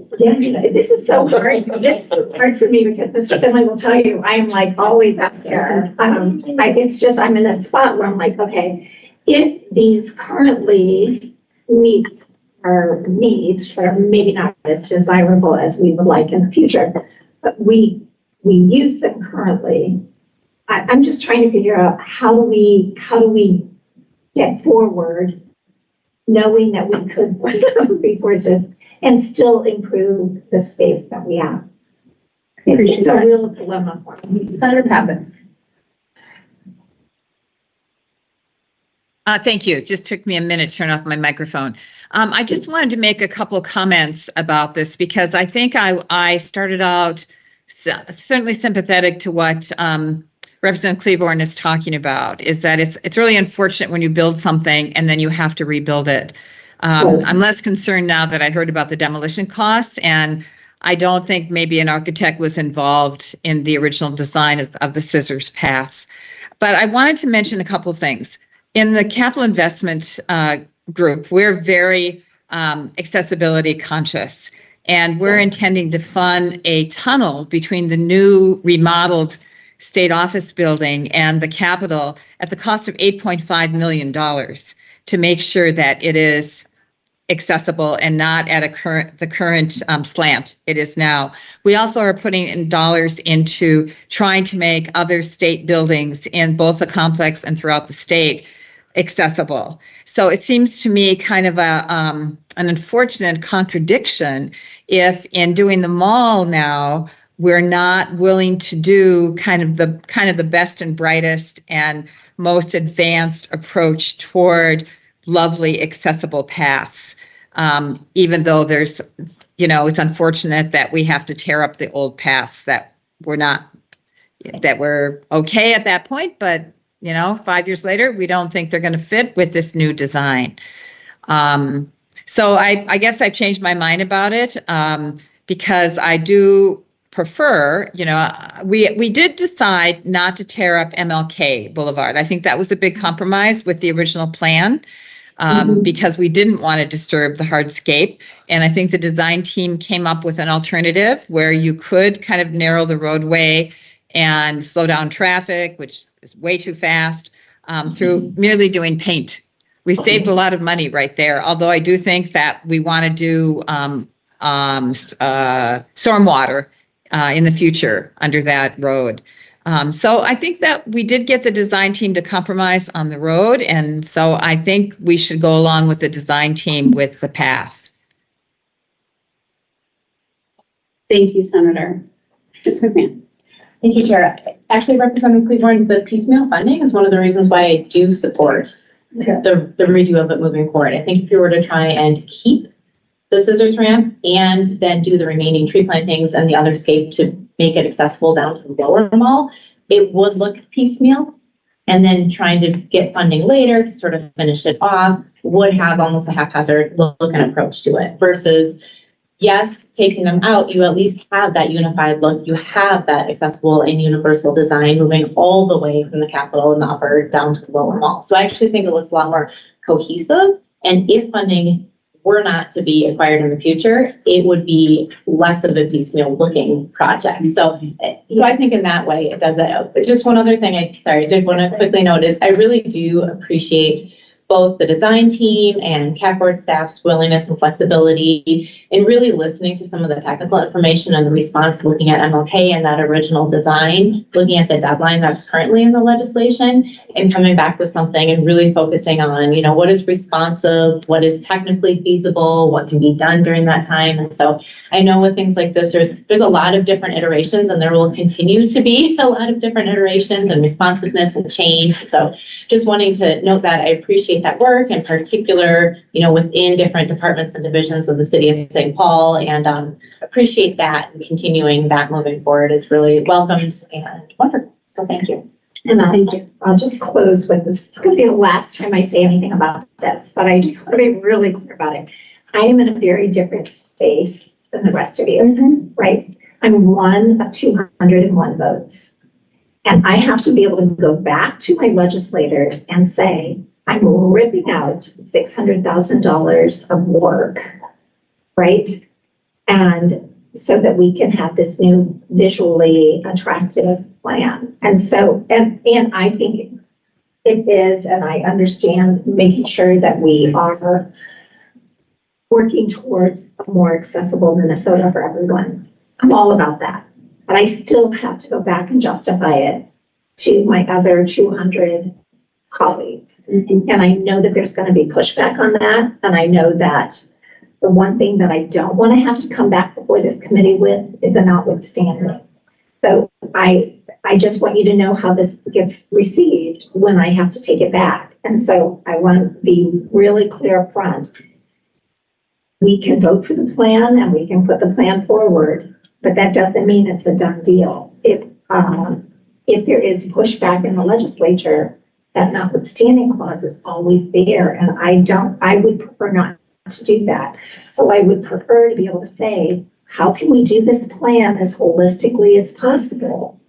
this is so hard. This is hard for me because Mr. Finley will tell you, I'm like always out there. It's just, I'm in a spot where I'm like, okay, if these currently meet our needs, but are maybe not as desirable as we would like in the future, but we use them currently. I'm just trying to figure out how do we get forward knowing that we could run out of resources and still improve the space that we have. It's a real dilemma for me. Senator Pappas. Thank you. It just took me a minute to turn off my microphone. I just wanted to make a couple comments about this because I think I started out certainly sympathetic to what Representative Cleaborn is talking about, is that it's really unfortunate when you build something and then you have to rebuild it. I'm less concerned now that I heard about the demolition costs, and I don't think maybe an architect was involved in the original design of the scissors path. But I wanted to mention a couple of things. In the capital investment group, we're very accessibility conscious, and we're intending to fund a tunnel between the new remodeled state office building and the Capitol at the cost of $8.5 million to make sure that it is accessible and not at the current slant it is now. We also are putting in dollars into trying to make other state buildings in both the complex and throughout the state accessible. So it seems to me kind of an unfortunate contradiction if in doing the mall now, we're not willing to do kind of the best and brightest and most advanced approach toward lovely accessible paths. Even though there's, it's unfortunate that we have to tear up the old paths that were okay at that point, but 5 years later, we don't think they're going to fit with this new design. So I guess I've changed my mind about it because I do prefer, we did decide not to tear up MLK Boulevard. I think that was a big compromise with the original plan because we didn't want to disturb the hardscape. And I think the design team came up with an alternative where you could kind of narrow the roadway and slow down traffic, which is way too fast, through merely doing paint. We saved a lot of money right there, although I do think that we want to do stormwater in the future under that road. So I think that we did get the design team to compromise on the road, and so I think we should go along with the design team with the path. Thank you, Senator. Ms. McMahon. Thank you, Chair. Actually, Representative Cleaborn, the piecemeal funding is one of the reasons why I do support the redo of it moving forward. I think if you were to try and keep the scissors ramp and then do the remaining tree plantings and the other scape to make it accessible down to the lower mall, it would look piecemeal. And then trying to get funding later to sort of finish it off would have almost a haphazard look and approach to it versus, yes, taking them out, you at least have that unified look. You have that accessible and universal design moving all the way from the Capitol and the upper down to the lower mall. So I actually think it looks a lot more cohesive. And if funding were not to be acquired in the future, it would be less of a piecemeal looking project. So I think in that way it does it. Just one other thing I did want to quickly note is I really do appreciate both the design team and CAP board staff's willingness and flexibility in really listening to some of the technical information and the response, looking at MLK and that original design, looking at the deadline that's currently in the legislation and coming back with something and really focusing on, what is responsive, what is technically feasible, what can be done during that time. And so I know with things like this, there's a lot of different iterations, and there will continue to be a lot of different iterations and responsiveness and change. So just wanting to note that I appreciate that work, in particular, within different departments and divisions of the city of St. Paul, and appreciate that, and continuing that moving forward is really welcomed and wonderful. So thank you. And I'll just close with this. It's going to be the last time I say anything about this, but I just want to be really clear about it. I am in a very different space than the rest of you, right? I'm one of 201 votes. And I have to be able to go back to my legislators and say, I'm ripping out $600,000 of work, right? And so that we can have this new visually attractive plan. And so, and I think it is, and I understand making sure that we are working towards a more accessible Minnesota for everyone. I'm all about that. But I still have to go back and justify it to my other 200 colleagues. And I know that there's going to be pushback on that. And I know that the one thing that I don't want to have to come back before this committee with is a notwithstanding. So I just want you to know how this gets received when I have to take it back. And so I want to be really clear up front. We can vote for the plan and we can put the plan forward, but that doesn't mean it's a done deal. If there is pushback in the legislature, that notwithstanding clause is always there. And I would prefer not to do that. So I would prefer to be able to say, how can we do this plan as holistically as possible,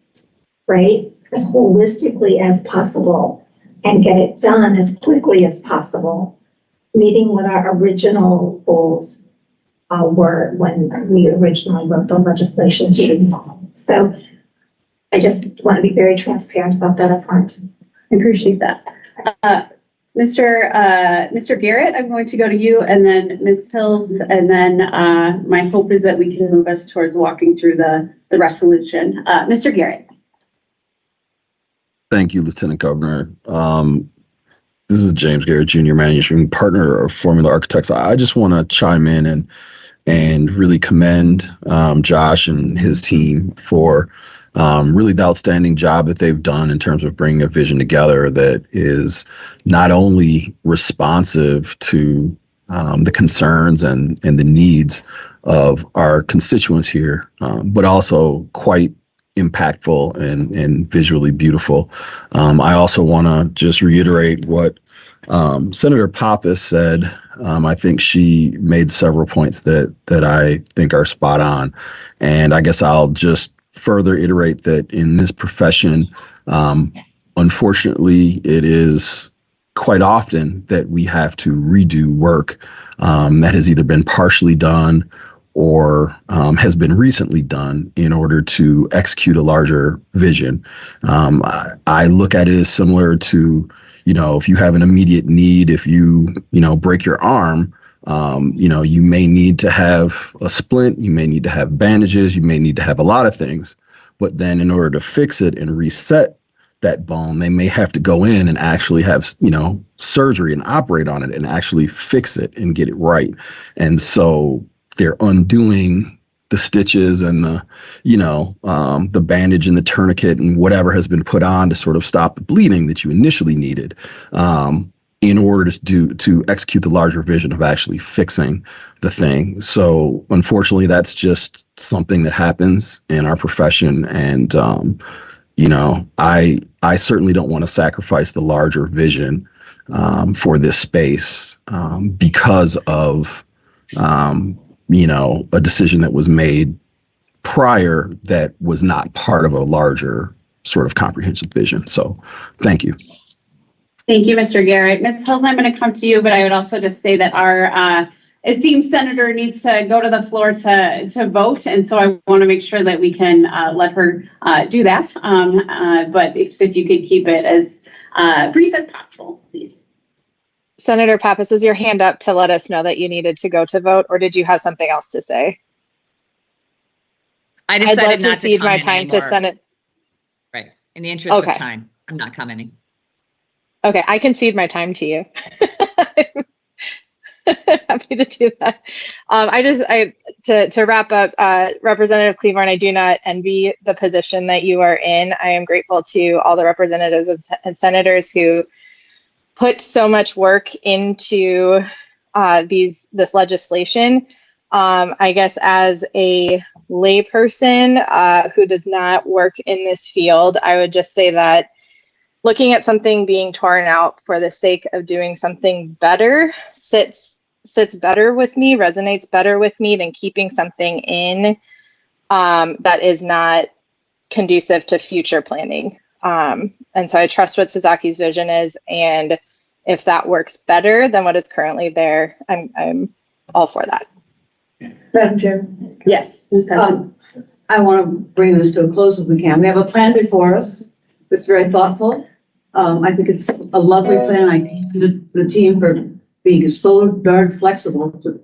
right? As holistically as possible, and get it done as quickly as possible, meeting what our original goals were when we originally wrote the legislation to. So I just want to be very transparent about that up front. I appreciate that. Mr. Garrett, I'm going to go to you, and then Ms. Hills, and then my hope is that we can move us towards walking through the resolution. Mr. Garrett. Thank you, Lieutenant Governor. This is James Garrett, Jr., Managing Partner of Formula Architects. I just want to chime in and really commend Josh and his team for really the outstanding job that they've done in terms of bringing a vision together that is not only responsive to the concerns and the needs of our constituents here, but also quite impactful and visually beautiful. I also want to just reiterate what Senator Pappas said. I think she made several points that I think are spot on. And I guess I'll just further iterate that in this profession, unfortunately, it is quite often that we have to redo work that has either been partially done or has been recently done in order to execute a larger vision. I look at it as similar to, if you have an immediate need, if you break your arm, you may need to have a splint, you may need to have bandages, you may need to have a lot of things. But then in order to fix it and reset that bone, they may have to go in and actually have, surgery and operate on it and actually fix it and get it right. And so they're undoing the stitches and the bandage and the tourniquet and whatever has been put on to sort of stop the bleeding that you initially needed in order to execute the larger vision of actually fixing the thing. So unfortunately, that's just something that happens in our profession. And, I certainly don't want to sacrifice the larger vision for this space because of a decision that was made prior that was not part of a larger sort of comprehensive vision. So thank you. Thank you, Mr. Garrett. Ms. Hills, I'm going to come to you, but I would also just say that our esteemed senator needs to go to the floor to vote. And so I want to make sure that we can let her do that. But if you could keep it as brief as possible, please. Senator Pappas, was your hand up to let us know that you needed to go to vote, or did you have something else to say? I decided I'd love not to cede my comment time anymore. to Senate. Right. In the interest Okay. of time, I'm not commenting. Okay, I can cede my time to you. Happy to do that. To wrap up, Representative Cleaborn, I do not envy the position that you are in. I am grateful to all the representatives and senators who put so much work into this legislation. I guess as a layperson who does not work in this field, I would just say that looking at something being torn out for the sake of doing something better sits better with me, resonates better with me than keeping something in that is not conducive to future planning. And so I trust what Suzaki's vision is, and if that works better than what is currently there, I'm all for that. Madam Chair? Yes. Ms. Patterson. I want to bring this to a close if we can. We have a plan before us that's very thoughtful. I think it's a lovely plan. I thank the team for being so darn flexible to,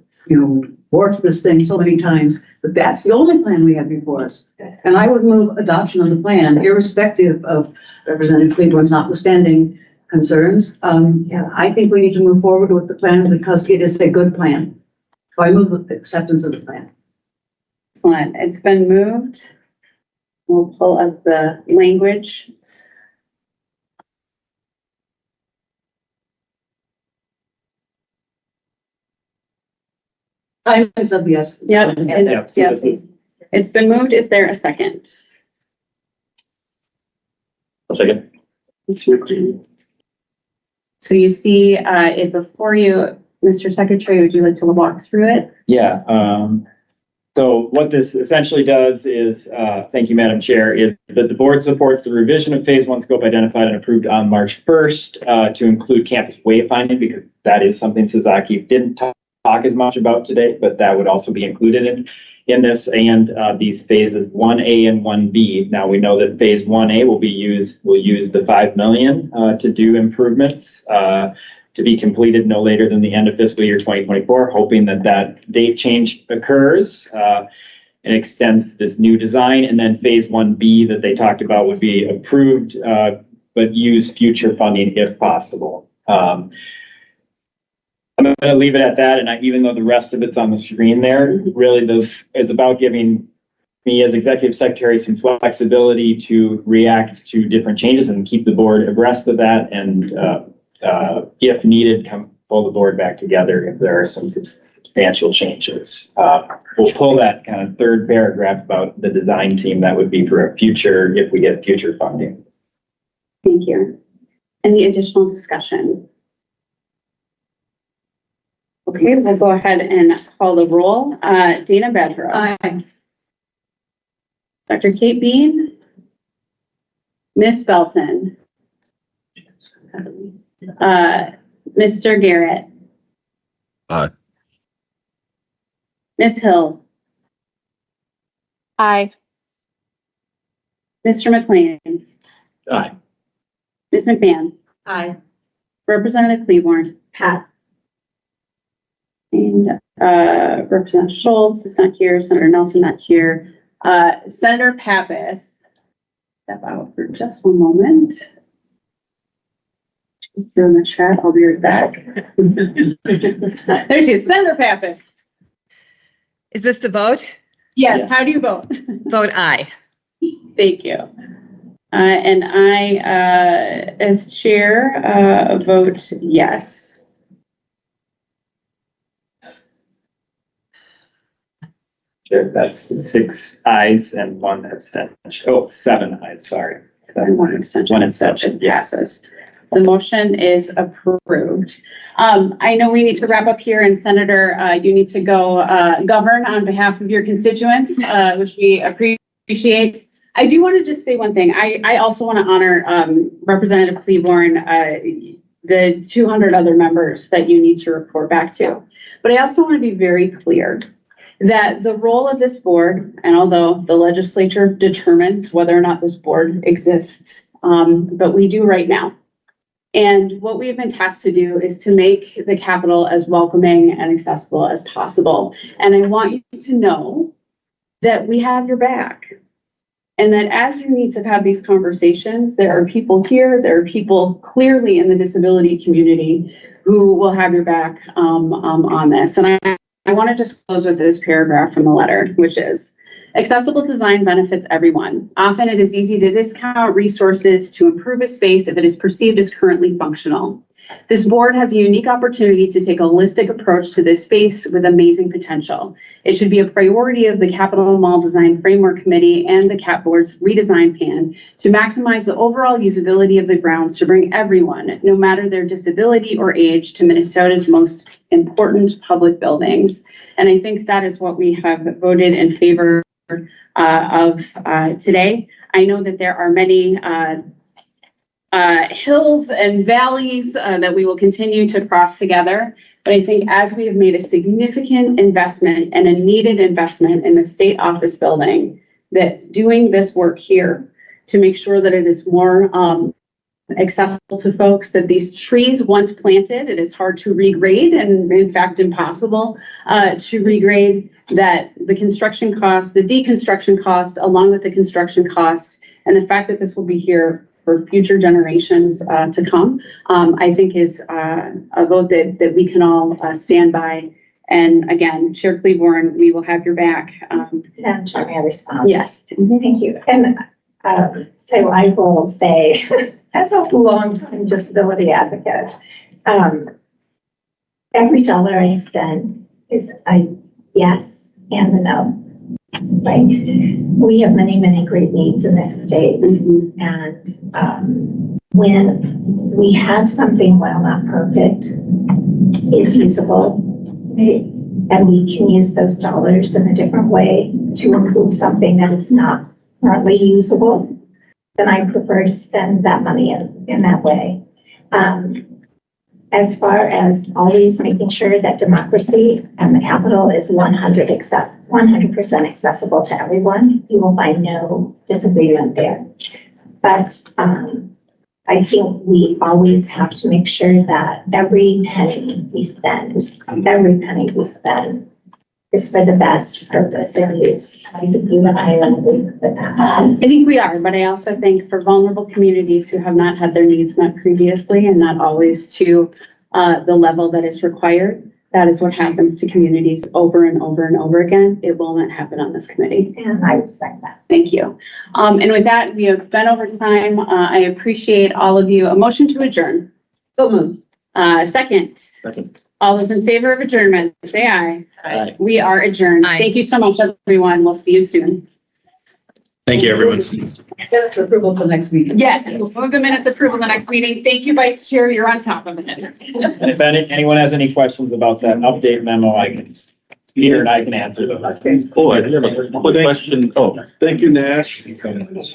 work this thing so many times. But that's the only plan we have before us. And I would move adoption of the plan, irrespective of Representative Cleaborn's notwithstanding concerns. I think we need to move forward with the plan because it is a good plan. So I move the acceptance of the plan. Excellent. It's been moved. We'll pull up the language. Time is of the essence. Yep. Yeah, so It's been moved. Is there a second? I'll second. So you see it before you, Mr. Secretary, would you like to walk through it? Yeah, so what this essentially does is, thank you, Madam Chair, is that the board supports the revision of phase one scope identified and approved on March 1st to include campus wayfinding, because that is something Suzaki didn't talk as much about today, but that would also be included in this, and these phases 1A and 1B. Now we know that phase 1A will use the 5 million to do improvements to be completed no later than the end of fiscal year 2024, hoping that date change occurs and extends this new design. And then phase 1B that they talked about would be approved, but use future funding if possible. I'm going to leave it at that. And even though the rest of it's on the screen there, really it's about giving me as executive secretary some flexibility to react to different changes and keep the board abreast of that. And if needed, pull the board back together if there are some substantial changes. We'll pull that kind of third paragraph about the design team. That would be for a future, if we get future funding. Thank you. Any additional discussion? Okay, we'll go ahead and call the roll. Dana Badger. Aye. Dr. Kate Bean. Ms. Belton. Mr. Garrett. Aye. Ms. Hills. Aye. Mr. McLean. Aye. Ms. McMahon. Aye. Representative Cleaborn. Pass. And Representative Schultz is not here. Senator Nelson not here. Senator Pappas. Step out for just one moment. Through in the chat. I'll be right back. There she is. Senator Pappas. Is this the vote? Yes. Yeah. How do you vote? Vote aye. Thank you. And I, as chair, vote yes. Sure, that's 6 ayes and 1 abstention. Oh, 7 ayes, sorry. And one abstention. One abstention, yeah. Passes. The motion is approved. I know we need to wrap up here, and Senator, you need to go govern on behalf of your constituents, which we appreciate. I do want to just say one thing. I also want to honor Representative Cleaborn, the 200 other members that you need to report back to. But I also want to be very clear that the role of this board, and although the legislature determines whether or not this board exists, but we do right now. And what we've been tasked to do is to make the Capitol as welcoming and accessible as possible. And I want you to know that we have your back. And that as you need to have these conversations, there are people here, there are people clearly in the disability community who will have your back on this. And I want to just close with this paragraph from the letter, which is, accessible design benefits everyone. Often it is easy to discount resources to improve a space if it is perceived as currently functional. This board has a unique opportunity to take a holistic approach to this space with amazing potential. It should be a priority of the Capital Mall Design Framework Committee and the CAP Board's redesign plan to maximize the overall usability of the grounds to bring everyone, no matter their disability or age, to Minnesota's most important public buildings. And I think that is what we have voted in favor of today. I know that there are many hills and valleys that we will continue to cross together. But I think as we have made a significant investment and a needed investment in the state office building, that doing this work here to make sure that it is more accessible to folks, that these trees once planted, it is hard to regrade and in fact impossible to regrade, that the construction cost, the deconstruction cost, along with the construction cost, and the fact that this will be here for future generations to come, I think is a vote that we can all stand by. And again, Chair Cleburne, we will have your back. Madam Chair, may I respond? Yes. Thank you. And so I will say, as a longtime disability advocate, every dollar I spend is a yes and a no. Right? We have many, many great needs in this state. Mm-hmm. And when we have something, while not perfect, is usable, right? And we can use those dollars in a different way to improve something that is not currently usable, then I prefer to spend that money in that way. As far as always making sure that democracy and the Capitol is 100% accessible to everyone, you will find no disagreement there. But I think we always have to make sure that every penny we spend is for the best purpose and use. I think you and I are agree with that. I think we are, but I also think for vulnerable communities who have not had their needs met previously and not always to the level that is required, that is what happens to communities over and over and over again. It will not happen on this committee. And I respect that. Thank you. And with that, we have been over time. I appreciate all of you. A motion to adjourn. So moved. Second. Second. All those in favor of adjournment, say aye. Aye. We are adjourned. Aye. Thank you so much, everyone. We'll see you soon. Thank you, everyone. Minutes approval till next week. Yes, we'll move the minutes approval the next meeting. Thank you, Vice Chair. You're on top of it. And if anyone has any questions about that update memo, Peter and I can answer them. Oh, I have a quick question. Oh, thank you, Nash. It's good.